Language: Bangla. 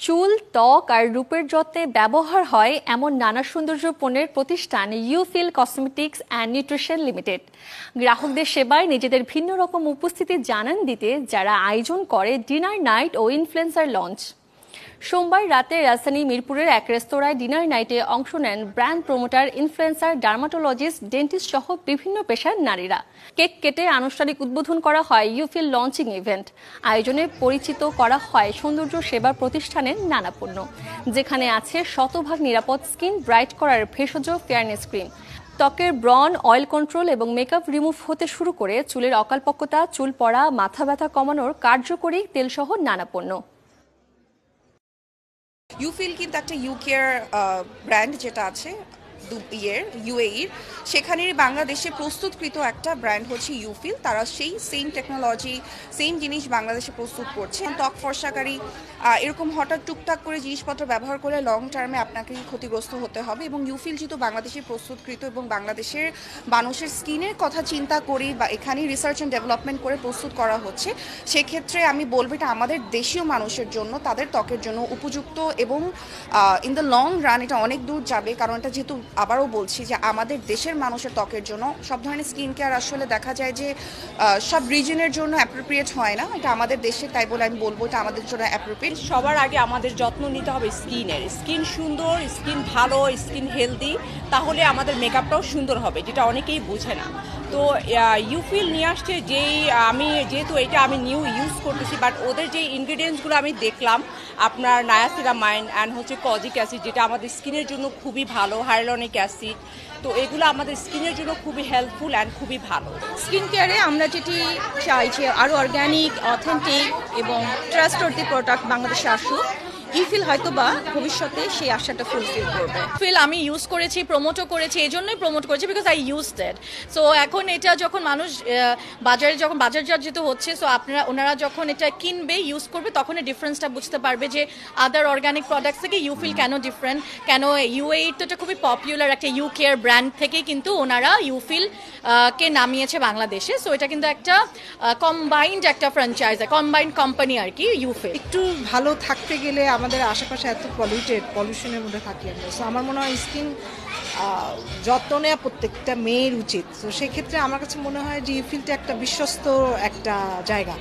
চুল, ত্বক আর রূপের যত্নে ব্যবহার হয় এমন নানা সৌন্দর্য পণ্যের প্রতিষ্ঠান ইউফিল কসমেটিক্স অ্যান্ড নিউট্রিশন লিমিটেড গ্রাহকদের সেবায় নিজেদের ভিন্ন রকম উপস্থিতি জানান দিতে যারা আয়োজন করে ডিনার নাইট ও ইনফ্লুয়েন্সার লঞ্চ। সোমবার রাতে রাজধানী মিরপুরের এক রেস্তোরাঁয় ডিনার নাইটে অংশ নেন brand promoter, influencer, dermatologist, dentist সহ বিভিন্ন পেশার নারীরা। কেক কেটে আনুষ্ঠানিক উদ্বোধন করা হয় ইউফিল লঞ্চিং ইভেন্ট। আয়োজনে পরিচিত করা হয় সৌন্দর্য সেবা প্রতিষ্ঠানের নানা পণ্য, যেখানে আছে শতভাগ নিরাপদ স্কিন ব্রাইট করার ভেষজ ফেয়ারনেস ক্রিম, ত্বকের ব্রণ, অয়েল কন্ট্রোল এবং মেকআপ রিমুভ হতে শুরু করে চুলের অকালপক্কতা, চুল পড়া, মাথা ব্যথা কমানোর কার্যকরী তেলসহ নানা পণ্য। ইউফিল কিন্তু একটা ইউকের ব্র্যান্ড যেটা আছে ইউএইর, সেখানের বাংলাদেশে প্রস্তুতকৃত একটা ব্র্যান্ড হচ্ছে ইউফিল। তারা সেই সেম টেকনোলজি, সেম জিনিস বাংলাদেশে প্রস্তুত করছে। ত্বক ফর্সাকারী এরকম হঠাৎ টুকটাক করে জিনিসপত্র ব্যবহার করলে লং টার্মে আপনাকে ক্ষতিগ্রস্ত হতে হবে। এবং ইউফিল যেহেতু বাংলাদেশে প্রস্তুতকৃত এবং বাংলাদেশের মানুষের স্কিনের কথা চিন্তা করি বা এখানে রিসার্চ অ্যান্ড ডেভেলপমেন্ট করে প্রস্তুত করা হচ্ছে, সেক্ষেত্রে আমি বলবো এটা আমাদের দেশীয় মানুষের জন্য, তাদের ত্বকের জন্য উপযুক্ত এবং ইন দ্য লং রান এটা অনেক দূর যাবে। কারণ এটা যেহেতু, আবারও বলছি যে আমাদের দেশের মানুষের ত্বকের জন্য সব ধরনের স্কিন কেয়ার আসলে দেখা যায় যে সব রিজনের জন্য অ্যাপ্রোপ্রিয়েট হয় না। এটা আমাদের দেশে, তাই বলে আমি বলবো এটা আমাদের জন্য অ্যাপ্রোপ্রিয়েট। সবার আগে আমাদের যত্ন নিতে হবে স্কিনের। স্কিন সুন্দর, স্কিন ভালো, স্কিন হেলদি, তাহলে আমাদের মেকআপটাও সুন্দর হবে, যেটা অনেকেই বোঝে না। তো ইউফিল নিয়ে আসছে, আমি যেহেতু এটা আমি নিউ ইউজ করতেছি, বাট ওদের যে ইনগ্রিডিয়েন্টসগুলো আমি দেখলাম, আপনার নায়াসিনামাইড অ্যান্ড হচ্ছে কজিক অ্যাসিড, যেটা আমাদের স্কিনের জন্য খুবই ভালো, হাইলোনিক অ্যাসিড, তো এগুলো আমাদের স্কিনের জন্য খুবই হেল্পফুল অ্যান্ড খুবই ভালো। স্কিন কেয়ারে আমরা যেটি চাই যে আরও অর্গ্যানিক, অথেন্টিক এবং ট্রাস্টওয়ার্দি প্রোডাক্ট বাংলাদেশে আসুক। ইউফিল হয়তো বা ভবিষ্যতে সেই আশাটা ফুলফিল করবে। ফিল আমি ইউজ করেছি, প্রমোটও করেছি, এই জন্যই প্রমোট করেছি because I used it. So এখন এটা যখন মানুষ বাজারজাত যেতে হচ্ছে, সো ওনারা যখন এটা কিনবে, ইউজ করবে, তখন এই ডিফারেন্সটা বুঝতে পারবে যে আদার অর্গানিক প্রোডাক্টস থেকে ইউফিল কেন ডিফারেন্ট, কেন ইউএই তো এটা খুবই পপুলার একটা ইউকেয়ার ব্র্যান্ড থেকে কিন্তু ওনারা ইউফিল কে নামিয়েছে বাংলাদেশে। সো এটা কিন্তু একটা কম্বাইন্ড একটা ফ্র্যাঞ্চাইজ, কম্বাইন্ড কোম্পানি আর কি ইউফিল। একটু ভালো থাকতে গেলে আমাদের আশেপাশে এত পলিউশনের মধ্যে থাকি আমরা। সো আমার মনে হয় স্কিন যত্ন নেওয়া প্রত্যেকটা মেয়ের উচিত। তো সেক্ষেত্রে আমার কাছে মনে হয় যে ইউফিলটা একটা বিশ্বস্ত একটা জায়গা।